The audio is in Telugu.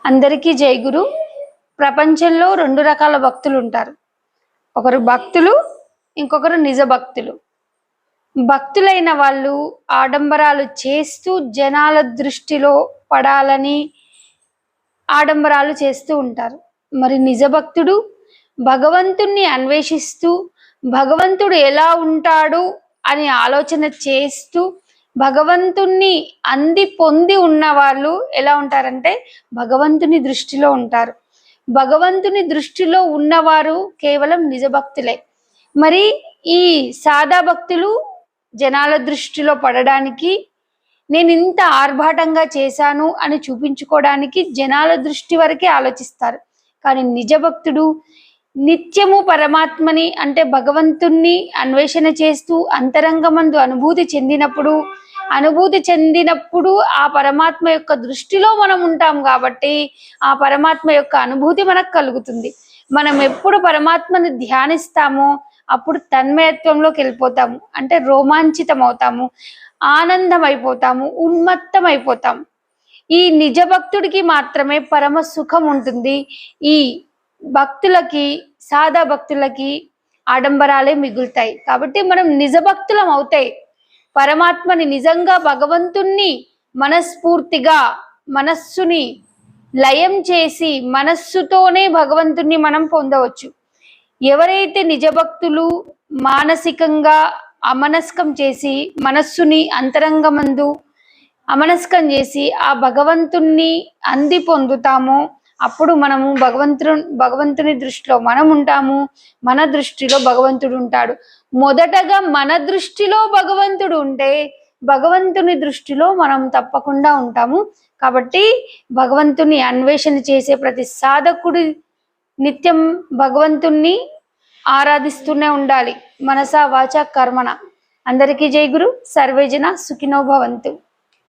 అందరికీ జై గురు. ప్రపంచంలో రెండు రకాల భక్తులు ఉంటారు. ఒకరు భక్తులు, ఇంకొకరు నిజ భక్తులు. భక్తులైన వాళ్ళు ఆడంబరాలు చేస్తూ జనాల దృష్టిలో పడాలని ఆడంబరాలు చేస్తూ ఉంటారు. మరి నిజ భక్తుడు భగవంతుణ్ణి అన్వేషిస్తూ భగవంతుడు ఎలా ఉంటాడు అని ఆలోచన చేస్తూ భగవంతుణ్ణి పొంది ఉన్న వాళ్ళు ఎలా ఉంటారంటే భగవంతుని దృష్టిలో ఉంటారు. భగవంతుని దృష్టిలో ఉన్నవారు కేవలం నిజ భక్తులే. మరి ఈ సాదా భక్తులు జనాల దృష్టిలో పడడానికి, నేను ఇంత ఆర్భాటంగా చేశాను అని చూపించుకోవడానికి జనాల దృష్టి వరకే ఆలోచిస్తారు. కానీ నిజ భక్తుడు నిత్యము పరమాత్మని అంటే భగవంతుణ్ణి అన్వేషణ చేస్తూ అంతరంగమందు అనుభూతి చెందినప్పుడు ఆ పరమాత్మ యొక్క దృష్టిలో మనం ఉంటాం కాబట్టి ఆ పరమాత్మ యొక్క అనుభూతి మనకు కలుగుతుంది. మనం ఎప్పుడు పరమాత్మని ధ్యానిస్తామో అప్పుడు తన్మయత్వంలోకి వెళ్ళిపోతాము, అంటే రోమాంచితం అవుతాము, ఆనందం అయిపోతాము, ఉన్మత్తం అయిపోతాము. ఈ నిజ భక్తుడికి మాత్రమే పరమ సుఖం ఉంటుంది. ఈ భక్తులకి, సాదా భక్తులకి ఆడంబరాలే మిగులుతాయి. కాబట్టి మనం నిజ భక్తులం అవుతాయి. పరమాత్మని నిజంగా భగవంతుణ్ణి మనస్ఫూర్తిగా మనస్సుని లయం చేసి మనస్సుతోనే భగవంతుణ్ణి మనం పొందవచ్చు. ఎవరైతే నిజ భక్తులు మానసికంగా అమనస్కం చేసి మనస్సుని అంతరంగమందు అమనస్కం చేసి ఆ భగవంతుణ్ణి పొందుతామో అప్పుడు మనము భగవంతుని దృష్టిలో మనం ఉంటాము, మన దృష్టిలో భగవంతుడు ఉంటాడు. మొదటగా మన దృష్టిలో భగవంతుడు ఉంటే భగవంతుని దృష్టిలో మనం తప్పకుండా ఉంటాము. కాబట్టి భగవంతుని అన్వేషణ చేసే ప్రతి సాధకుడు నిత్యం భగవంతుణ్ణి ఆరాధిస్తూనే ఉండాలి, మనసా వాచా కర్మణ. అందరికీ జై గురు. సర్వేజన సుఖినో భవంతు.